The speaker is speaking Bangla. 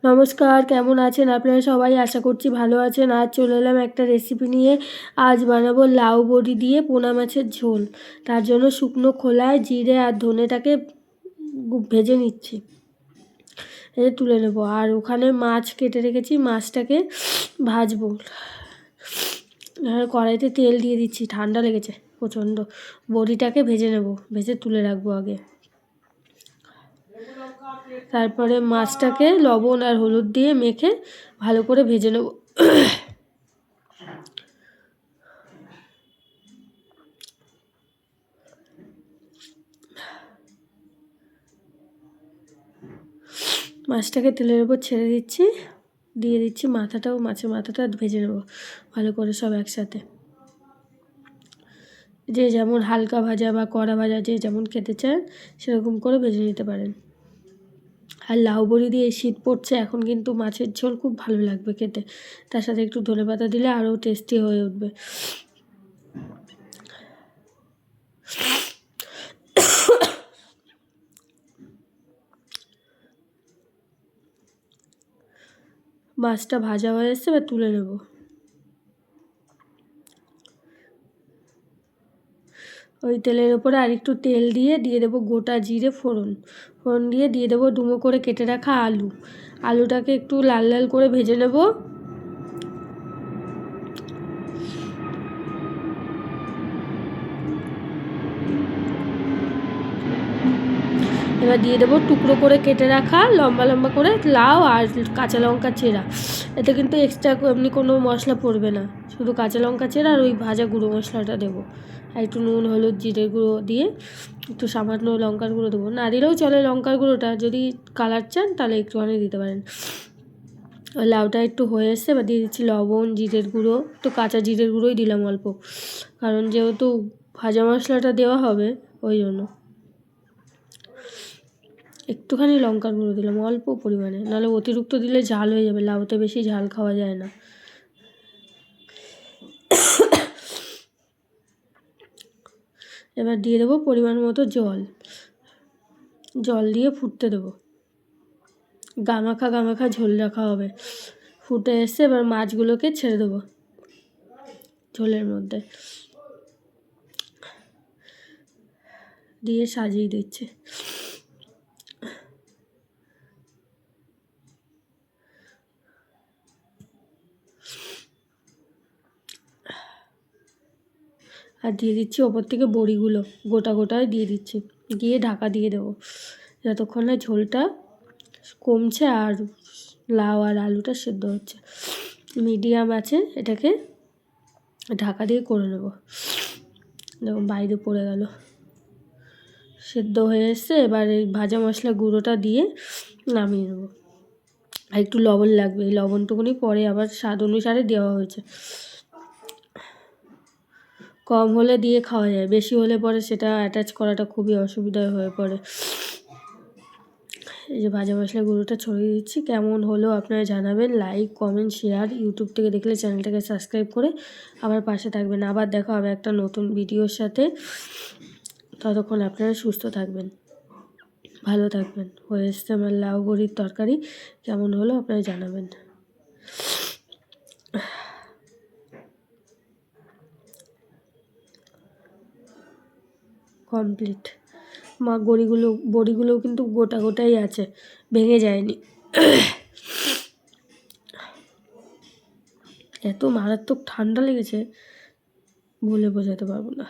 নমস্কার, কেমন আছেন আপনারা সবাই? আশা করছি ভালো আছেন। আজ চলে এলাম একটা রেসিপি নিয়ে। আজ বানাবো লাউ বড়ি দিয়ে পোনা মাছের ঝোল। তার জন্য শুকনো খোলায় জিরে আর ধনেটাকে ভেজে নিচ্ছি, ভেজে তুলে নেবো। আর ওখানে মাছ কেটে রেখেছি, মাছটাকে ভাজবো। কড়াইতে তেল দিয়ে দিচ্ছি, ঠান্ডা লেগেছে প্রচণ্ড। বড়িটাকে ভেজে নেব, ভেজে তুলে রাখবো আগে। তারপরে মাছটাকে লবণ আর হলুদ দিয়ে মেখে ভালো করে ভেজে নেব। মাছটাকে তেলের উপর ছেড়ে দিচ্ছি, দিয়ে দিচ্ছি মাথাটাও, মাছের মাথাটা ভেজে নেব ভালো করে সব একসাথে। যে যেমন হালকা ভাজা বা কড়া ভাজা যে যেমন খেতে চান সেরকম করে ভেজে নিতে পারেন। আর লাউ বড়ি দিয়ে শীত পড়ছে, এখন কিন্তু মাছের ঝোল খুব ভালো লাগবে খেতে। তার সাথে একটু ধনেপাতা দিলে আরও টেস্টি হয়ে উঠবে। মাছটা ভাজা হয়ে এসছে, এবার তুলে নেব। ওই তেলের ওপরে আরেকটু তেল দিয়ে দেবো গোটা জিরে ফোড়ন দিয়ে দেবো ডুমো করে কেটে রাখা আলুটাকে একটু লাল লাল করে ভেজে নেব। এবার দিয়ে দেবো টুকরো করে কেটে রাখা লম্বা লম্বা করে লাউ আর কাঁচা লঙ্কা চেরা। এতে কিন্তু এক্সট্রা এমনি কোনো মশলা পড়বে না, শুধু কাঁচা লঙ্কা চেরা আর ওই ভাজা গুঁড়ো মশলাটা দেবো। আর একটু নুন হলুদ জিরে গুঁড়ো দিয়ে একটু সামান্য লঙ্কার গুঁড়ো দেবো, না দিলেও চলে লঙ্কার গুঁড়োটা, যদি কালার চান তাহলে একটুখানি দিতে পারেন। লাউটা একটু হয়ে এসছে, এবার দিয়ে দিচ্ছি লবণ জিরের গুঁড়ো, তো কাঁচা জিরের গুঁড়োই দিলাম অল্প, কারণ যেহেতু ভাজা মশলাটা দেওয়া হবে ওই জন্য। একটুখানি লঙ্কার গুঁড়ো দিলাম অল্প পরিমাণে, নাহলে অতিরিক্ত দিলে ঝাল হয়ে যাবে, লাউতে বেশি ঝাল খাওয়া যায় না। এবার দিয়ে দেবো পরিমাণ মতো জল দিয়ে ফুটতে দেবো। গামাখা ঝোল রাখা হবে। ফুটে এসে এবার মাছগুলোকে ছেড়ে দেবো ঝোলের মধ্যে, দিয়ে সাজিয়ে দিচ্ছি। আর দিয়ে দিচ্ছি ওপর থেকে বড়িগুলো গোটায় দিয়ে দিচ্ছি, দিয়ে ঢাকা দিয়ে দেবো যতক্ষণ না ঝোলটা কমছে আর লাউ আর আলুটা সেদ্ধ হচ্ছে। মিডিয়াম আছে, এটাকে ঢাকা দিয়ে করে নেব। দেখুন বাইরে পড়ে গেল, সেদ্ধ হয়ে এসছে। এবার এই ভাজা মশলা গুঁড়োটা দিয়ে নামিয়ে নেব। আর একটু লবণ লাগবে, এই লবণটুকুনি পরে আবার স্বাদ অনুসারে দেওয়া হয়েছে। কম হলে দিয়ে খাওয়া যায়, বেশি হলে পরে সেটা অ্যাটাচ করাটা খুবই অসুবিধা হয়ে পড়ে। এই যে ভাজা মশলা গুঁড়োটা ছড়িয়ে দিচ্ছি। কেমন হলো আপনারা জানাবেন, লাইক কমেন্ট শেয়ার। ইউটিউব থেকে দেখলে চ্যানেলটাকে সাবস্ক্রাইব করে আবার পাশে থাকবেন। আবার দেখা হবে একটা নতুন ভিডিওর সাথে। ততক্ষণ আপনারা সুস্থ থাকবেন, ভালো থাকবেন। হয়ে এসছে আমার লাউ বড়ির তরকারি, কেমন হলো আপনারা জানাবেন। কমপ্লিট। বড়িগুলোও কিন্তু গোটাই আছে, ভেঙে যায়নি। এত মারাত্মক ঠান্ডা লেগেছে বলে বোঝাতে পারবো না।